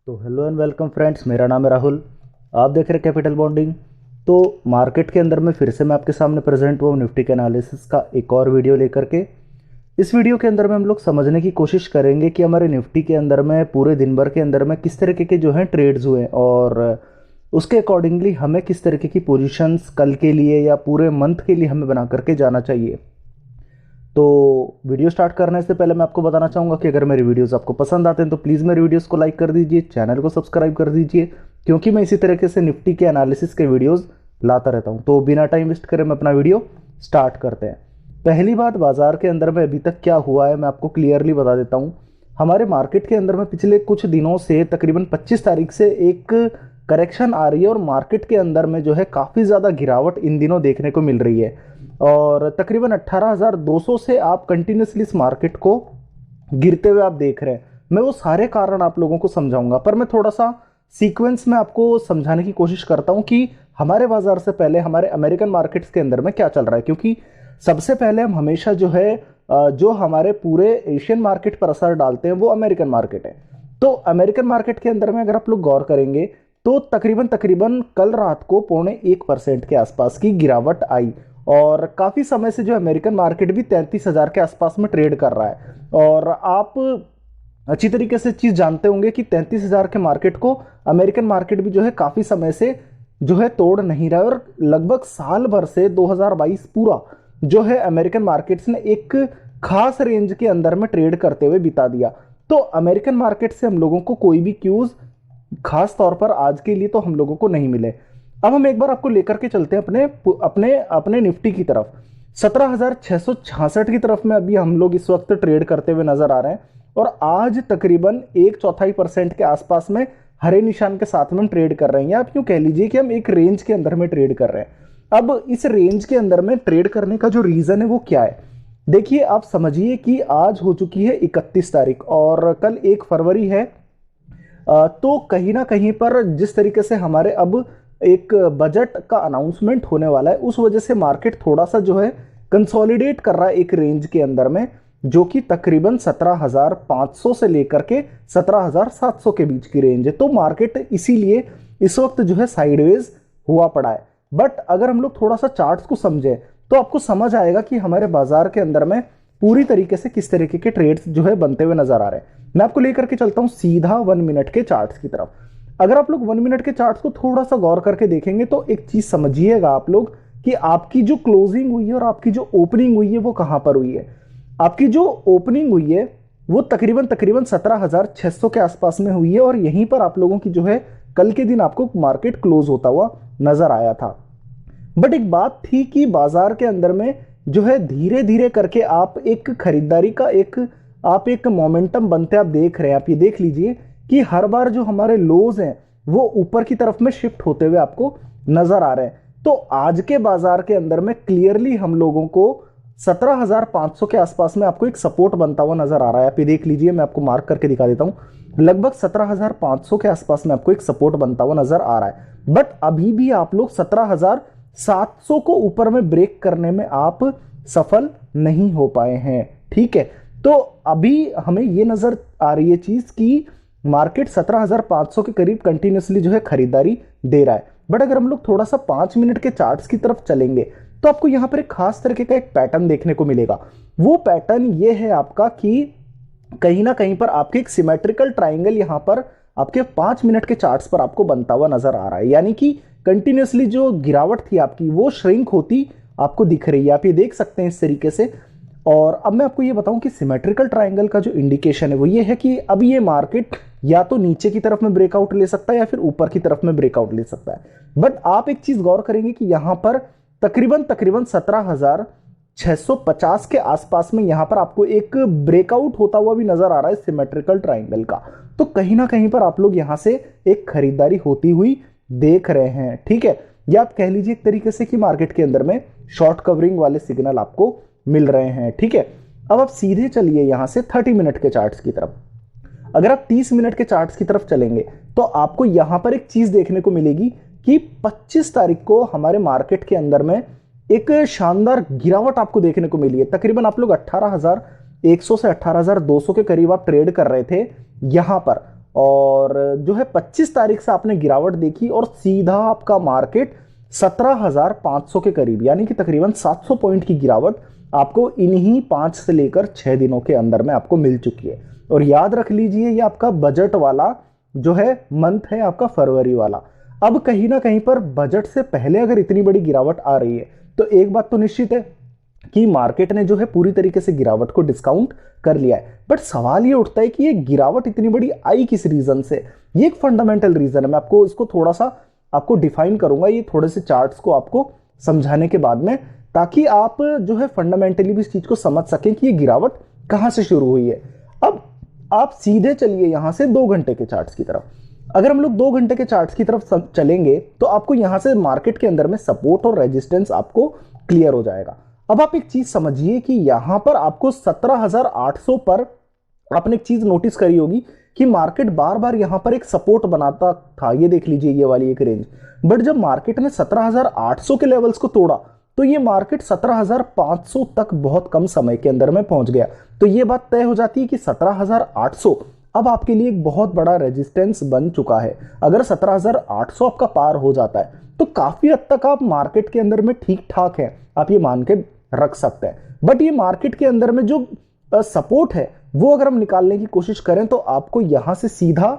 तो hello and welcome friends, मेरा नाम है राहुल। आप देख रहे हैं कैपिटल बॉन्डिंग। तो मार्केट के अंदर में फिर से मैं आपके सामने प्रेजेंट हुआ निफ्टी के एनालिसिस का एक और वीडियो लेकर के। इस वीडियो के अंदर में हम लोग समझने की कोशिश करेंगे कि हमारे निफ्टी के अंदर में पूरे दिन भर के अंदर में किस तरीके के जो हैं ट्रेड्स हुए और उसके अकॉर्डिंगली हमें किस तरीके की पोजीशंस कल के लिए या पूरे मंथ के लिए हमें बना करके जाना चाहिए। तो वीडियो स्टार्ट करने से पहले मैं आपको बताना चाहूँगा कि अगर मेरे वीडियोस आपको पसंद आते हैं तो प्लीज़ मेरे वीडियोस को लाइक कर दीजिए, चैनल को सब्सक्राइब कर दीजिए, क्योंकि मैं इसी तरीके से निफ्टी के एनालिसिस के वीडियोस लाता रहता हूँ। तो बिना टाइम वेस्ट करे मैं अपना वीडियो स्टार्ट करते हैं। पहली बात, बाजार के अंदर में अभी तक क्या हुआ है मैं आपको क्लियरली बता देता हूँ। हमारे मार्केट के अंदर में पिछले कुछ दिनों से तकरीबन 25 तारीख से एक करेक्शन आ रही है और मार्केट के अंदर में जो है काफ़ी ज़्यादा गिरावट इन दिनों देखने को मिल रही है और तकरीबन 18,200 से आप कंटिन्यूसली इस मार्केट को गिरते हुए आप देख रहे हैं। मैं वो सारे कारण आप लोगों को समझाऊंगा, पर मैं थोड़ा सा सीक्वेंस में आपको समझाने की कोशिश करता हूं कि हमारे बाजार से पहले हमारे अमेरिकन मार्केट्स के अंदर में क्या चल रहा है, क्योंकि सबसे पहले हम हमेशा जो है जो हमारे पूरे एशियन मार्केट पर असर डालते हैं वो अमेरिकन मार्केट है। तो अमेरिकन मार्केट के अंदर में अगर आप लोग गौर करेंगे तो तकरीबन तकरीबन कल रात को 0.25% के आसपास की गिरावट आई और काफ़ी समय से जो अमेरिकन मार्केट भी 33,000 के आसपास में ट्रेड कर रहा है। और आप अच्छी तरीके से चीज़ जानते होंगे कि 33,000 के मार्केट को अमेरिकन मार्केट भी जो है काफ़ी समय से जो है तोड़ नहीं रहा है और लगभग साल भर से 2022 पूरा जो है अमेरिकन मार्केट्स ने एक खास रेंज के अंदर में ट्रेड करते हुए बिता दिया। तो अमेरिकन मार्केट से हम लोगों को कोई भी क्यूज खास तौर पर आज के लिए तो हम लोगों को नहीं मिले। अब हम एक बार आपको लेकर के चलते हैं अपने अपने अपने निफ्टी की तरफ। 17,666 की तरफ में अभी हम लोग इस वक्त ट्रेड करते हुए नजर आ रहे हैं और आज तकरीबन 1/4% के आसपास में हरे निशान के साथ में हम ट्रेड कर रहे हैं। आप यूं कह लीजिए कि हम एक रेंज के अंदर में ट्रेड कर रहे हैं। अब इस रेंज के अंदर में ट्रेड करने का जो रीजन है वो क्या है, देखिए आप समझिए कि आज हो चुकी है 31 तारीख और कल 1 फरवरी है। तो कहीं ना कहीं पर जिस तरीके से हमारे अब एक बजट का अनाउंसमेंट होने वाला है, उस वजह से मार्केट थोड़ा सा जो है कंसोलिडेट कर रहा है एक रेंज के अंदर में, जो कि तकरीबन 17,500 से लेकर के 17,700 के बीच की रेंज है। तो मार्केट इसीलिए इस वक्त जो है साइडवेज हुआ पड़ा है। बट अगर हम लोग थोड़ा सा चार्ट्स को समझे तो आपको समझ आएगा कि हमारे बाजार के अंदर में पूरी तरीके से किस तरीके के ट्रेड्स जो है बनते हुए नजर आ रहे हैं। मैं आपको लेकर के चलता हूं सीधा 1 मिनट के चार्ट्स की तरफ। अगर आप लोग 1 मिनट के चार्ट्स को थोड़ा सा गौर करके देखेंगे तो एक चीज समझिएगा आप लोग कि आपकी जो क्लोजिंग हुई है और आपकी जो ओपनिंग हुई है वो कहां पर हुई है। आपकी जो ओपनिंग हुई है वो तकरीबन तकरीबन 17,600 के आसपास में हुई है और यहीं पर आप लोगों की जो है कल के दिन आपको मार्केट क्लोज होता हुआ नजर आया था। बट एक बात थी कि बाजार के अंदर में जो है धीरे धीरे करके आप एक खरीदारी का एक मोमेंटम बनते आप देख रहे हैं। आप ये देख लीजिए कि हर बार जो हमारे लोज हैं वो ऊपर की तरफ में शिफ्ट होते हुए आपको नजर आ रहे हैं। तो आज के बाजार के अंदर में क्लियरली हम लोगों को 17,500 के आसपास में आपको एक सपोर्ट बनता हुआ नजर आ रहा है। आप ये देख लीजिए, मैं आपको मार्क करके दिखा देता हूं। लगभग 17,500 के आसपास में आपको एक सपोर्ट बनता हुआ नजर आ रहा है। बट अभी भी आप लोग 17,700 को ऊपर में ब्रेक करने में आप सफल नहीं हो पाए हैं। ठीक है, तो अभी हमें यह नजर आ रही है चीज कि मार्केट 17,500 के करीब कंटिन्यूसली जो है खरीदारी दे रहा है। बट अगर हम लोग थोड़ा सा 5 मिनट के चार्ट्स की तरफ चलेंगे तो आपको यहां पर एक खास तरीके का एक पैटर्न देखने को मिलेगा। वो पैटर्न ये है आपका कि कहीं ना कहीं पर आपके एक सिमेट्रिकल ट्राइंगल यहां पर आपके 5 मिनट के चार्ट्स पर आपको बनता हुआ नजर आ रहा है। यानी कि कंटिन्यूसली जो गिरावट थी आपकी वो श्रिंक होती आपको दिख रही है। आप ये देख सकते हैं इस तरीके से। और अब मैं आपको ये बताऊं कि सिमेट्रिकल ट्राइंगल का जो इंडिकेशन है वो ये है कि अब ये मार्केट या तो नीचे की तरफ में ब्रेकआउट ले सकता है या फिर ऊपर की तरफ में ब्रेकआउट ले सकता है। बट आप एक चीज गौर करेंगे कि यहां पर तकरीबन तकरीबन 17,650 के आसपास में यहां पर आपको एक ब्रेकआउट होता हुआ भी नजर आ रहा है सिमेट्रिकल ट्राइंगल का। तो कहीं ना कहीं पर आप लोग यहां से एक खरीदारी होती हुई देख रहे हैं। ठीक है, या आप कह लीजिए एक तरीके से कि मार्केट के अंदर में शॉर्ट कवरिंग वाले सिग्नल आपको मिल रहे हैं। ठीक है, अब आप सीधे चलिए यहां से 30 मिनट के चार्ट्स की तरफ। अगर आप 30 मिनट के चार्ट्स की तरफ चलेंगे तो आपको यहां पर एक चीज देखने को मिलेगी कि 25 तारीख को हमारे मार्केट के अंदर में एक शानदार गिरावट आपको देखने को मिली है। तकरीबन आप लोग 18,100 से 18,200 के करीब आप ट्रेड कर रहे थे यहां पर और जो है 25 तारीख से आपने गिरावट देखी और सीधा आपका मार्केट 17,500 के करीब, यानी कि तकरीबन 700 पॉइंट की गिरावट आपको इन्हीं 5 से लेकर 6 दिनों के अंदर में आपको मिल चुकी है। और याद रख लीजिए ये आपका बजट वाला जो है मंथ है आपका फरवरी वाला। अब कहीं ना कहीं पर बजट से पहले अगर इतनी बड़ी गिरावट आ रही है तो एक बात तो निश्चित है कि मार्केट ने जो है पूरी तरीके से गिरावट को डिस्काउंट कर लिया है। बट सवाल ये उठता है कि ये गिरावट इतनी बड़ी आई किस रीजन से। ये एक फंडामेंटल रीजन है, मैं आपको इसको थोड़ा सा आपको डिफाइन करूंगा ये थोड़े से चार्ट्स को आपको समझाने के बाद में, ताकि आप जो है फंडामेंटली भी इस चीज को समझ सकें कि ये गिरावट कहां से शुरू हुई है। अब आप सीधे चलिए यहां से 2 घंटे के चार्ट्स की तरफ। अगर हम लोग 2 घंटे के चार्ट्स की तरफ चलेंगे तो आपको यहां से मार्केट के अंदर में सपोर्ट और रेजिस्टेंस आपको क्लियर हो जाएगा। अब आप एक चीज समझिए कि यहां पर आपको 17,800 पर आपने एक चीज नोटिस करी होगी कि मार्केट बार बार यहां पर एक सपोर्ट बनाता था, ये देख लीजिए ये वाली एक रेंज। बट जब मार्केट ने 17,800 के लेवल्स को तोड़ा तो ये मार्केट 17,500 तक बहुत कम समय के अंदर में पहुंच गया। तो ये बात तय हो जाती है कि 17,800 अब आपके लिए एक बहुत बड़ा रेजिस्टेंस बन चुका है। अगर 17,800 आपका पार हो जाता है तो काफी हद तक आप मार्केट के अंदर में ठीक ठाक है, आप ये मान के रख सकते हैं। बट ये मार्केट के अंदर में जो सपोर्ट है वो अगर हम निकालने की कोशिश करें तो आपको यहां से सीधा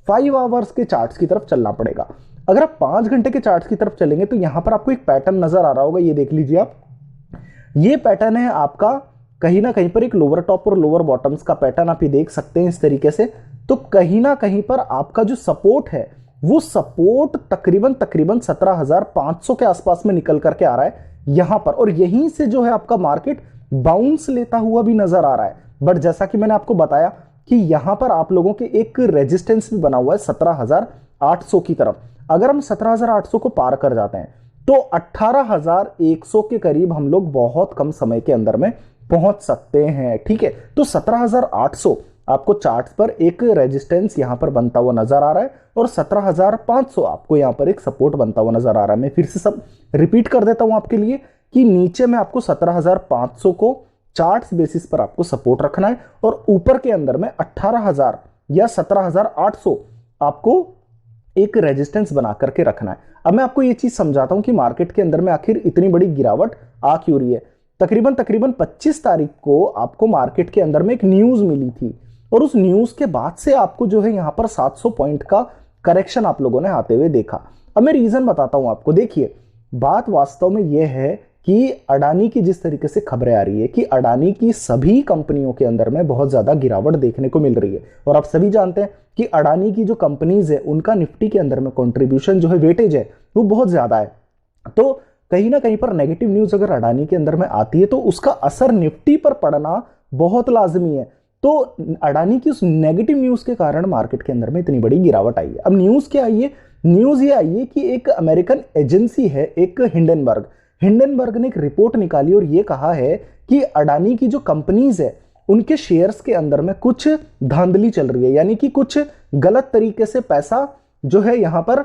5 आवर्स के चार्ट्स की तरफ चलना पड़ेगा। अगर आप 5 घंटे के चार्ट्स की तरफ चलेंगे तो यहां पर आपको एक पैटर्न नजर आ रहा होगा, ये देख लीजिए आप। ये पैटर्न है आपका कहीं ना कहीं पर एक लोअर टॉप और लोअर बॉटम्स का पैटर्न, आप ये देख सकते हैं इस तरीके से। तो कहीं ना कहीं पर आपका जो सपोर्ट है वो सपोर्ट तकरीबन 17,500 के आसपास में निकल करके आ रहा है यहां पर, और यहीं से जो है आपका मार्केट बाउंस लेता हुआ भी नजर आ रहा है। बट जैसा कि मैंने आपको बताया कि यहां पर आप लोगों के एक रेजिस्टेंस भी बना हुआ है 17,800 की तरफ। अगर हम 17,800 को पार कर जाते हैं तो 18,100 के करीब हम लोग बहुत कम समय के अंदर में पहुंच सकते हैं। ठीक है, तो 17,800 आपको चार्ट्स पर एक रेजिस्टेंस यहां पर बनता हुआ नजर आ रहा है और 17,500 आपको यहां पर एक सपोर्ट बनता हुआ नजर आ रहा है। मैं फिर से सब रिपीट कर देता हूं आपके लिए कि नीचे में आपको 17,500 को चार्ट्स बेसिस पर आपको सपोर्ट रखना है और ऊपर के अंदर में 18,000 या 17,800 आपको एक रेजिस्टेंस बना करके रखना है। अब मैं आपको ये चीज समझाता हूं कि मार्केट के अंदर में आखिर इतनी बड़ी गिरावट आ क्यों रही है। तकरीबन 25 तारीख को आपको मार्केट के अंदर में एक न्यूज मिली थी और उस न्यूज के बाद से आपको जो है यहां पर 700 पॉइंट का करेक्शन आप लोगों ने आते हुए देखा। अब मैं रीजन बताता हूं आपको। देखिए, बात वास्तव में यह है कि अडानी की जिस तरीके से खबरें आ रही है कि अडानी की सभी कंपनियों के अंदर में बहुत ज्यादा गिरावट देखने को मिल रही है, और आप सभी जानते हैं कि अडानी की जो कंपनीज है उनका निफ्टी के अंदर में कंट्रीब्यूशन जो है, वेटेज है, वो बहुत ज्यादा है। तो कहीं ना कहीं पर नेगेटिव न्यूज अगर अडानी के अंदर में आती है तो उसका असर निफ्टी पर पड़ना बहुत लाजमी है। तो अडानी की उस नेगेटिव न्यूज के कारण मार्केट के अंदर में इतनी बड़ी गिरावट आई है। अब न्यूज क्या आई है? न्यूज ये आई है कि एक अमेरिकन एजेंसी है, एक हिंडनबर्ग ने एक रिपोर्ट निकाली और ये कहा है कि अडानी की जो कंपनीज है उनके शेयर्स के अंदर में कुछ धांधली चल रही है, यानी कि कुछ गलत तरीके से पैसा जो है यहां पर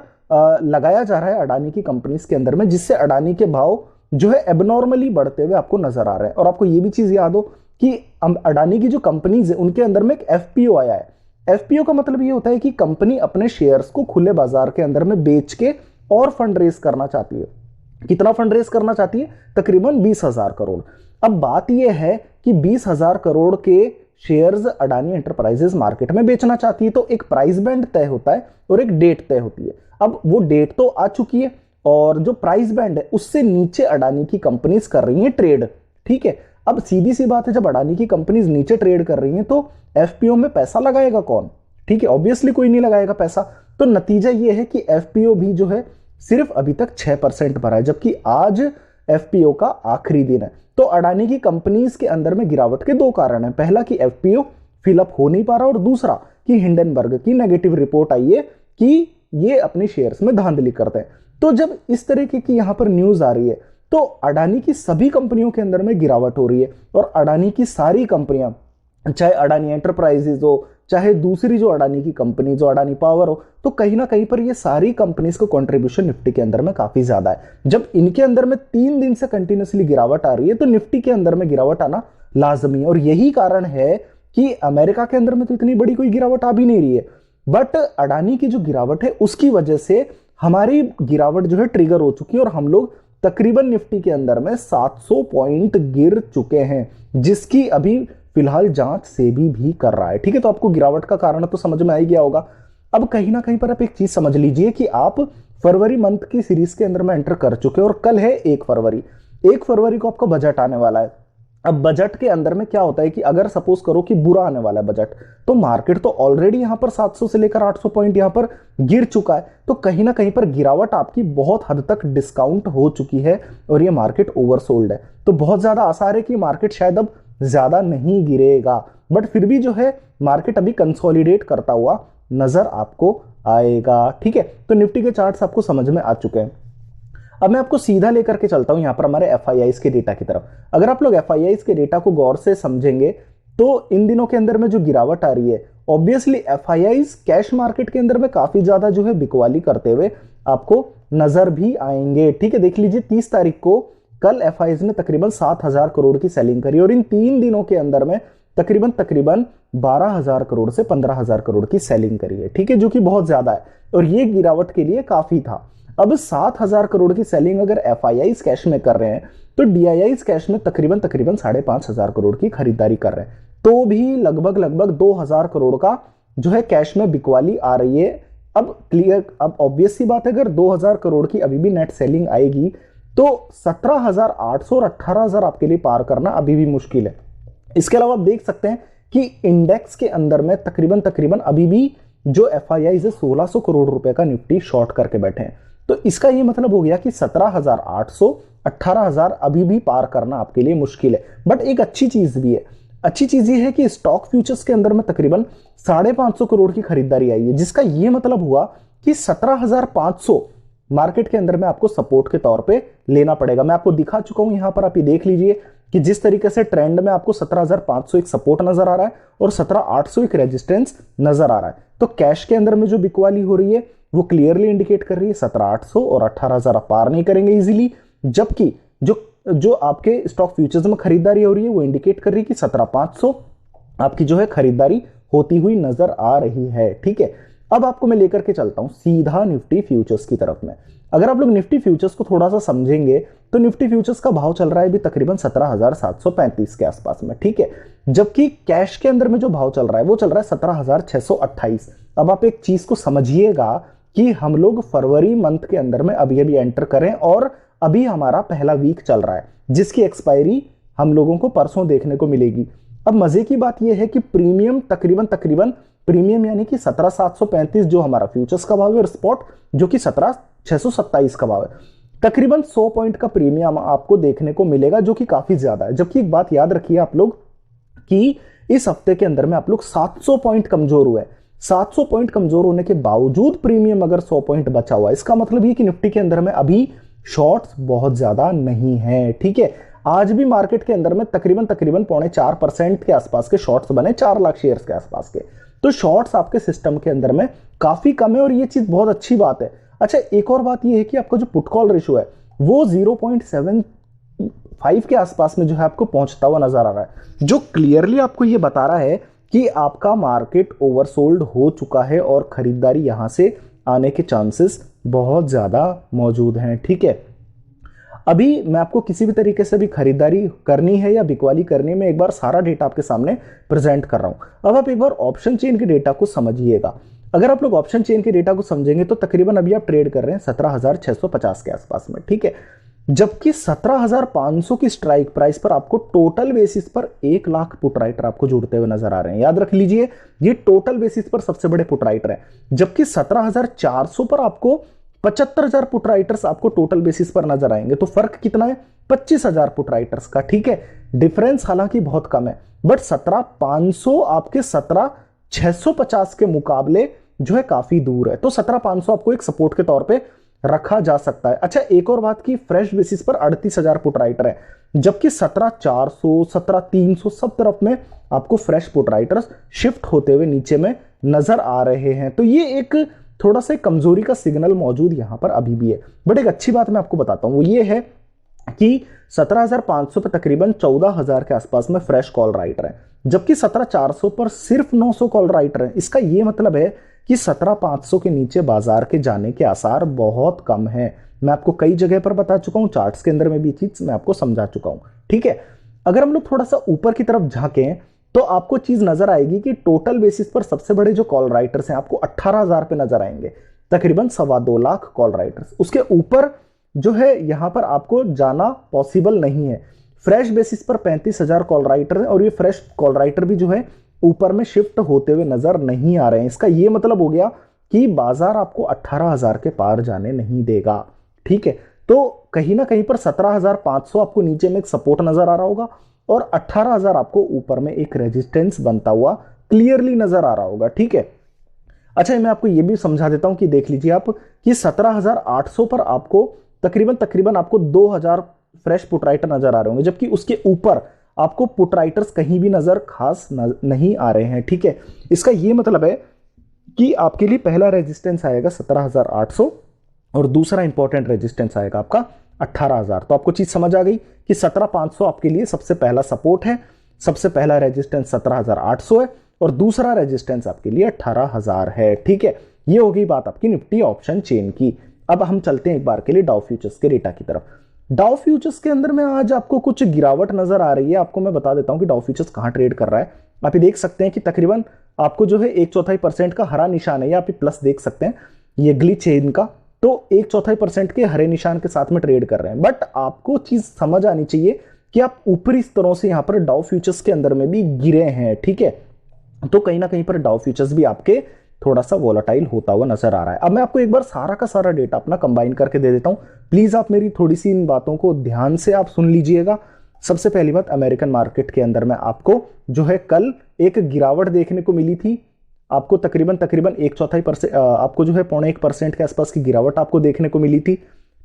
लगाया जा रहा है अडानी की कंपनीज के अंदर में, जिससे अडानी के भाव जो है एबनॉर्मली बढ़ते हुए आपको नजर आ रहे हैं। और आपको ये भी चीज याद हो कि अडानी की जो कंपनीज है उनके अंदर में एक एफपीओ आया है। एफपीओ का मतलब ये होता है कि कंपनी अपने शेयर्स को खुले बाजार के अंदर में बेच के और फंड रेज करना चाहती है। कितना फंड रेज करना चाहती है? तकरीबन 20,000 करोड़। अब बात यह है कि 20,000 करोड़ के शेयर्स अडानी एंटरप्राइजेस मार्केट में बेचना चाहती है, तो एक प्राइस बैंड तय होता है और एक डेट तय होती है। अब वो डेट तो आ चुकी है और जो प्राइस बैंड है उससे नीचे अडानी की कंपनीज कर रही हैं ट्रेड। ठीक है, अब सीधी सी बात है, जब अडानी की कंपनीज नीचे ट्रेड कर रही हैं तो एफपीओ में पैसा लगाएगा कौन? ठीक है, ऑब्वियसली कोई नहीं लगाएगा पैसा। तो नतीजा ये है कि एफपीओ भी जो है सिर्फ अभी तक 6% भरा है, जबकि आज एफपीओ का आखिरी दिन है। तो अडानी की कंपनीज के अंदर में गिरावट के 2 कारण हैं। पहला कि एफपीओ फिलअप हो नहीं पा रहा और दूसरा कि हिंडनबर्ग की नेगेटिव रिपोर्ट आई है कि ये अपने शेयर्स में धांधली करते हैं। तो जब इस तरीके की यहां पर न्यूज आ रही है तो अडानी की सभी कंपनियों के अंदर में गिरावट हो रही है और अडानी की सारी कंपनियां, चाहे अडानी एंटरप्राइजेज हो, चाहे दूसरी जो अडानी की कंपनी जो अडानी पावर हो, तो कहीं ना कहीं पर ये सारी कंपनीज को कंट्रीब्यूशन निफ्टी के अंदर में काफी ज्यादा है। जब इनके अंदर में 3 दिन से कंटिन्यूसली गिरावट आ रही है तो निफ्टी के अंदर में गिरावट आना लाजमी है। और यही कारण है कि अमेरिका के अंदर में तो इतनी बड़ी कोई गिरावट आ भी नहीं रही है। बट अडानी की जो गिरावट है उसकी वजह से हमारी गिरावट जो है ट्रिगर हो चुकी है और हम लोग तकरीबन निफ्टी के अंदर में 700 पॉइंट गिर चुके हैं, जिसकी अभी फिलहाल जांच सेबी भी कर रहा है। ठीक है, तो आपको गिरावट का कारण तो समझ में आ ही गया होगा। अब कहीं ना कहीं पर आप एक चीज समझ लीजिए कि आप फरवरी मंथ की सीरीज के अंदर में एंटर कर चुके हैं और कल है 1 फरवरी। 1 फरवरी को आपका बजट आने वाला है। अब बजट के अंदर में क्या होता है कि अगर सपोज करो कि बुरा आने वाला है बजट, तो मार्केट तो ऑलरेडी यहां पर 700 से लेकर 800 पॉइंट यहां पर गिर चुका है, तो कहीं ना कहीं पर गिरावट आपकी बहुत हद तक डिस्काउंट हो चुकी है और ये मार्केट ओवरसोल्ड है। तो बहुत ज्यादा आसार है कि मार्केट शायद अब ज्यादा नहीं गिरेगा, बट फिर भी जो है मार्केट अभी कंसोलिडेट करता हुआ नजर आपको आएगा। ठीक है, तो निफ्टी के चार्ट्स आपको समझ में आ चुके हैं। अब मैं आपको सीधा लेकर के चलता हूं यहां पर हमारे एफआईआईस के डेटा की तरफ। अगर आप लोग एफआईआईस के डेटा को गौर से समझेंगे तो इन दिनों के अंदर में जो गिरावट आ रही है, ऑब्वियसली एफआईआईस कैश मार्केट के अंदर में काफी ज्यादा जो है बिकवाली करते हुए आपको नजर भी आएंगे। ठीक है, देख लीजिए 30 तारीख को कल एफआईआईस ने तकरीबन 7,000 करोड़ की सेलिंग करी और इन 3 दिनों के अंदर में तकरीबन 12,000 करोड़ से 15,000 करोड़ की सेलिंग करी है। ठीक है, जो कि बहुत ज्यादा है और ये गिरावट के लिए काफी था। अब 7,000 करोड़ की सेलिंग अगर एफआईआईस कैश में कर रहे हैं तो डीआईआईस कैश में तकरीबन 5,500 करोड़ की खरीदारी कर रहे हैं, तो भी लगभग 2,000 करोड़ का जो है कैश में बिकवाली आ रही है। अब क्लियर, अब ऑब्वियस सी बात है, अगर 2,000 करोड़ की अभी भी नेट सेलिंग आएगी तो 17,800 और 18,000 आपके लिए पार करना अभी भी मुश्किल है। इसके अलावा आप देख सकते हैं कि इंडेक्स के अंदर में तकरीबन अभी भी जो एफआईआई से 1,600 करोड़ रुपए का निफ्टी शॉर्ट करके बैठे हैं। तो इसका ये मतलब हो गया कि 17,800 18,000 अभी भी पार करना आपके लिए मुश्किल है। बट एक अच्छी चीज भी है, अच्छी चीज ये है कि स्टॉक फ्यूचर्स के अंदर में तकरीबन 550 करोड़ की खरीदारी आई है, जिसका ये मतलब हुआ कि 17,500 मार्केट के अंदर में आपको सपोर्ट के तौर पे लेना पड़ेगा। मैं आपको दिखा चुका हूं, यहां पर आप ये देख लीजिए कि जिस तरीके से ट्रेंड में आपको 17,500 एक सपोर्ट नजर आ रहा है और 17,800 एक रेजिस्टेंस नजर आ रहा है। तो कैश के अंदर में जो बिकवाली हो रही है वो क्लियरली इंडिकेट कर रही है 17,800 और 18,000 पार नहीं करेंगे इजीली, जबकि जो आपके स्टॉक फ्यूचर्स में खरीदारी हो रही है वो इंडिकेट कर रही है कि 17,500 आपकी जो है खरीदारी होती हुई नजर आ रही है। ठीक है, अब आपको मैं लेकर के चलता हूं सीधा निफ्टी फ्यूचर्स की तरफ में। अगर आप लोग निफ्टी फ्यूचर्स को थोड़ा सा समझेंगे तो निफ्टी फ्यूचर्स का भाव चल रहा है अभी तकरीबन 17,735 के आसपास में। ठीक है, जबकि कैश के अंदर में जो भाव चल रहा है वो चल रहा है 17,628। अब आप एक चीज को समझिएगा कि हम लोग फरवरी मंथ के अंदर में अभी अभी एंटर करें और अभी हमारा पहला वीक चल रहा है, जिसकी एक्सपायरी हम लोगों को परसों देखने को मिलेगी। अब मजे की बात यह है कि प्रीमियम तकरीबन प्रीमियम यानी कि 17,735 जो हमारा फ्यूचर्स का भाव है और स्पॉट जो कि 17,627 का भाव है, तकरीबन 100 पॉइंट का प्रीमियम आपको देखने को मिलेगा, जो कि काफी ज्यादा है। जबकि एक बात याद रखिए आप लोग कि इस हफ्ते के अंदर में आप लोग 700 पॉइंट कमजोर हुए। 700 पॉइंट कमजोर होने के बावजूद प्रीमियम अगर 100 पॉइंट बचा हुआ है, इसका मतलब ये कि निफ्टी के अंदर में अभी शॉर्ट्स बहुत ज्यादा नहीं है। ठीक है, आज भी मार्केट के अंदर में तकरीबन 4.25% के आसपास के शॉर्ट्स बने, 4 लाख शेयर्स के आसपास के। तो शॉर्ट्स आपके सिस्टम के अंदर में काफी कम है और ये चीज बहुत अच्छी बात है। अच्छा, एक और बात ये है कि आपका जो पुट कॉल रेशियो है वो 0.75 के आसपास में जो है आपको पहुंचता हुआ नजर आ रहा है, जो क्लियरली आपको ये बता रहा है कि आपका मार्केट ओवरसोल्ड हो चुका है और खरीदारी यहां से आने के चांसेस बहुत ज्यादा मौजूद हैं। ठीक है, अभी मैं आपको किसी भी तरीके से भी खरीदारी करनी है या बिकवाली करनी है, मैं एक बार सारा डेटा आपके सामने प्रेजेंट कर रहा हूं। अब आप एक बार ऑप्शन चेन के डेटा को समझिएगा। अगर आप लोग ऑप्शन चेन के डेटा को समझेंगे तो तकरीबन अभी आप ट्रेड कर रहे हैं 17,650 के आसपास में। ठीक है, जबकि 17,500 की स्ट्राइक प्राइस पर आपको टोटल बेसिस पर 1 लाख पुट राइटर आपको जुड़ते हुए नजर आ रहे हैं। याद रख लीजिए, ये टोटल बेसिस पर सबसे बड़े पुट राइटर है, जबकि 17,400 पर आपको 75,000 पुट राइटर्स आपको टोटल बेसिस पर नजर आएंगे। तो फर्क कितना है? 25,000 पुट राइटर्स का। ठीक है, डिफरेंस हालांकि बहुत कम है, बट 17,500 आपके 17,650 के मुकाबले जो है काफी दूर है। तो 17,500 आपको एक सपोर्ट के तौर पे रखा जा सकता है। अच्छा, एक और बात की फ्रेश बेसिस पर 38,000 पुट राइटर है, जबकि 17,400 17,300 सब तरफ में आपको फ्रेश पुट राइटर्स शिफ्ट होते हुए नीचे में नजर आ रहे हैं। तो ये एक थोड़ा सा कमजोरी का सिग्नल मौजूद यहां पर अभी भी है। बट एक अच्छी बात मैं आपको बताता हूं, वो ये है कि 17,500 पे तकरीबन 14,000 के आसपास में फ्रेश कॉल राइटर हैं, जबकि 17,400 पर सिर्फ 900 कॉल राइटर हैं। इसका यह मतलब है कि 17,500 के नीचे बाजार के जाने के आसार बहुत कम है। मैं आपको कई जगह पर बता चुका हूं, चार्ट्स के अंदर में भी चीज मैं आपको समझा चुका हूं। ठीक है, अगर हम लोग थोड़ा सा ऊपर की तरफ झांकें तो आपको चीज नजर आएगी कि टोटल बेसिस पर सबसे बड़े जो कॉल राइटर्स हैं आपको 18,000 पे नजर आएंगे, तकरीबन 2.25 लाख कॉल राइटर्स। उसके ऊपर जो है यहां पर आपको जाना पॉसिबल नहीं है। फ्रेश बेसिस पर 35,000 कॉल राइटर हैं और ये फ्रेश कॉल राइटर भी जो है ऊपर में शिफ्ट होते हुए नजर नहीं आ रहे हैं। इसका यह मतलब हो गया कि बाजार आपको 18,000 के पार जाने नहीं देगा। ठीक है, तो कहीं ना कहीं पर 17,500 आपको नीचे में एक सपोर्ट नजर आ रहा होगा और 18,000 आपको ऊपर में एक रेजिस्टेंस बनता हुआ क्लियरली नजर आ रहा होगा। ठीक है, अच्छा मैं आपको यह भी समझा देता हूं कि देख लीजिए आप कि 17,800 पर आपको तकरीबन आपको 2,000 फ्रेश पुट राइटर नजर आ रहे होंगे, जबकि उसके ऊपर आपको पुट राइटर्स कहीं भी नजर खास नहीं आ रहे हैं। ठीक है, इसका यह मतलब है कि आपके लिए पहला रेजिस्टेंस आएगा 17,800 और दूसरा इंपॉर्टेंट रेजिस्टेंस आएगा आपका 18,000। तो आपको चीज समझ आ गई कि 17,500 आपके लिए सबसे पहला सपोर्ट है, सबसे पहला रेजिस्टेंस 17,800 है और दूसरा रेजिस्टेंस आपके लिए 18,000 है। ठीक है, ये हो गई बात आपकी निफ्टी ऑप्शन चेन की। अब हम चलते हैं एक बार के लिए डाउ फ्यूचर्स के डेटा की तरफ। डाउ फ्यूचर्स के अंदर में आज आपको कुछ गिरावट नजर आ रही है। आपको मैं बता देता हूं कि डाउ फ्यूचर्स कहां ट्रेड कर रहा है। आप ये देख सकते हैं कि तकरीबन आपको जो है 1/4% का हरा निशान है, या आप प्लस देख सकते हैं ये ग्लिच है इनका, तो 1/4% के हरे निशान के साथ में ट्रेड कर रहे हैं। बट आपको चीज समझ आनी चाहिए कि आप ऊपरी स्तरों से यहां पर डाउ फ्यूचर्स के अंदर में भी गिरे हैं। ठीक है, तो कहीं ना कहीं पर डाउ फ्यूचर्स भी आपके थोड़ा सा वोलेटाइल होता हुआ नजर आ रहा है। अब मैं आपको एक बार सारा का सारा डेटा अपना कंबाइन करके दे देता हूं, प्लीज आप मेरी थोड़ी सी इन बातों को ध्यान से आप सुन लीजिएगा। सबसे पहली बात, अमेरिकन मार्केट के अंदर में आपको जो है कल एक गिरावट देखने को मिली थी। आपको तकरीबन 1/4% आपको जो है 0.25% के आसपास की गिरावट आपको देखने को मिली थी।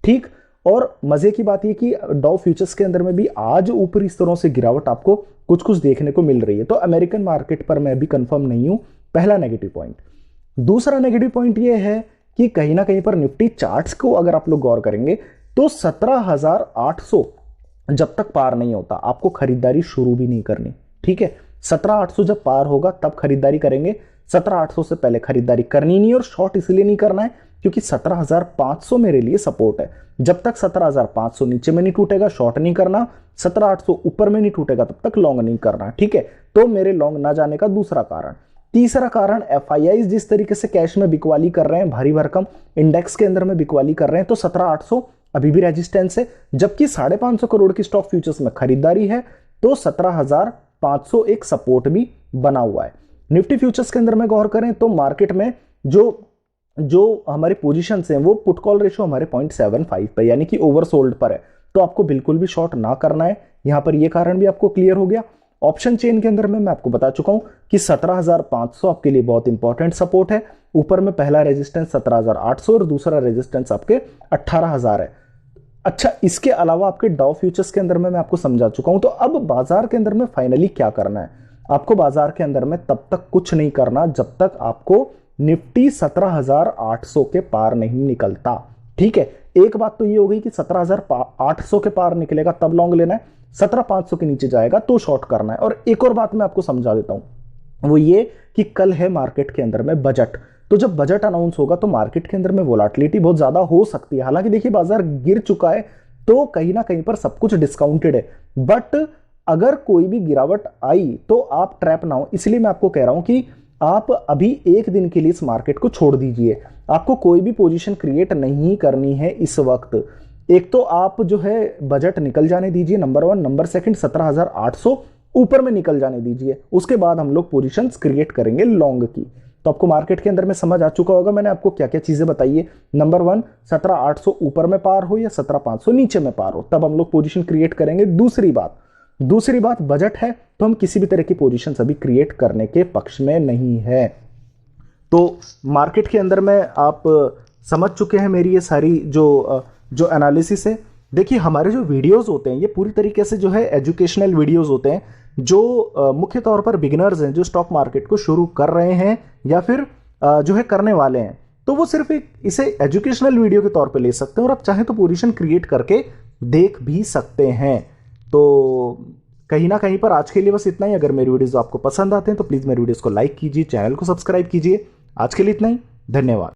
ठीक, और मजे की बात यह कि डाउ फ्यूचर्स के अंदर में भी आज ऊपरी स्तरों से गिरावट आपको कुछ कुछ देखने को मिल रही है। तो अमेरिकन मार्केट पर मैं भी कंफर्म नहीं हूं, पहला नेगेटिव पॉइंट। दूसरा नेगेटिव पॉइंट यह है कि कहीं ना कहीं पर निफ्टी चार्ट्स को अगर आप लोग गौर करेंगे तो 17,800 जब तक पार नहीं होता आपको खरीदारी शुरू भी नहीं करनी। ठीक है, 17,800 जब पार होगा तब खरीदारी करेंगे। 17,800 से पहले खरीदारी करनी नहीं, और शॉर्ट इसलिए नहीं करना है क्योंकि 17,500 मेरे लिए सपोर्ट है। जब तक 17,500 नीचे में नहीं टूटेगा शॉर्ट नहीं करना, 17,800 ऊपर में नहीं टूटेगा तब तक लॉन्ग नहीं करना। ठीक है, तो मेरे लॉन्ग ना जाने का दूसरा कारण। तीसरा कारण, एफआईआई जिस तरीके से कैश में बिकवाली कर रहे हैं, भारी भरकम इंडेक्स के अंदर में बिकवाली कर रहे हैं, तो 17,800 अभी भी रेजिस्टेंस है, जबकि 550 करोड़ की स्टॉक फ्यूचर्स में खरीदारी है, तो 17,500 एक सपोर्ट भी बना हुआ है। निफ्टी फ्यूचर्स के अंदर में गौर करें तो मार्केट में जो हमारे पोजीशंस हैं वो पुट कॉल रेशियो हमारे 0.75 पे यानी कि ओवरसोल्ड पर है, तो आपको बिल्कुल भी शॉर्ट ना करना है। यहां पर यह कारण भी आपको क्लियर हो गया। ऑप्शन चेन के अंदर में मैं आपको बता चुका हूं कि 17,500 आपके लिए बहुत इंपॉर्टेंट सपोर्ट है। ऊपर में पहला रेजिस्टेंस 17,800 और दूसरा रेजिस्टेंस आपके 18,000 है। अच्छा, इसके अलावा आपके डाउ फ्यूचर्स के अंदर में मैं आपको समझा चुका हूं। तो अब बाजार के अंदर में फाइनली क्या करना है, आपको बाजार के अंदर में तब तक कुछ नहीं करना जब तक आपको निफ्टी 17,800 के पार नहीं निकलता। ठीक है, एक बात तो ये हो गई कि 17,800 के पार निकलेगा तब लॉन्ग लेना है, 17,500 के नीचे जाएगा तो शॉर्ट करना है। और एक और बात मैं आपको समझा देता हूं, वो ये कि कल है मार्केट के अंदर में बजट। तो जब बजट अनाउंस होगा तो मार्केट के अंदर में वोलेटिलिटी बहुत ज्यादा हो सकती है। हालांकि देखिए बाजार गिर चुका है तो कहीं ना कहीं पर सब कुछ डिस्काउंटेड है, बट अगर कोई भी गिरावट आई तो आप ट्रैप ना हो। इसलिए मैं आपको कह रहा हूं कि आप अभी एक दिन के लिए इस मार्केट को छोड़ दीजिए। आपको कोई भी पोजीशन क्रिएट नहीं करनी है इस वक्त। एक तो आप जो है बजट निकल जाने दीजिए, नंबर 1। नंबर 2, 17,800 ऊपर में निकल जाने दीजिए, उसके बाद हम लोग पोजीशंस क्रिएट करेंगे लॉन्ग की। तो आपको मार्केट के अंदर में समझ आ चुका होगा मैंने आपको क्या क्या चीजें बताई है। नंबर 1, 17,800 ऊपर में पार हो या 17,500 नीचे में पार हो, तब हम लोग पोजीशन क्रिएट करेंगे। दूसरी बात बजट है तो हम किसी भी तरह की पोजीशन अभी क्रिएट करने के पक्ष में नहीं है। तो मार्केट के अंदर में आप समझ चुके हैं मेरी ये सारी जो एनालिसिस है। देखिए हमारे जो वीडियोस होते हैं ये पूरी तरीके से जो है एजुकेशनल वीडियोस होते हैं, जो मुख्य तौर पर बिगिनर्स हैं जो स्टॉक मार्केट को शुरू कर रहे हैं या फिर जो है करने वाले हैं, तो वो सिर्फ इसे एजुकेशनल वीडियो के तौर पे ले सकते हैं। और आप चाहें तो पोजीशन क्रिएट करके देख भी सकते हैं। तो कहीं ना कहीं पर आज के लिए बस इतना ही। अगर मेरी वीडियोस आपको पसंद आते हैं तो प्लीज़ मेरी वीडियोस को लाइक कीजिए, चैनल को सब्सक्राइब कीजिए। आज के लिए इतना ही, धन्यवाद।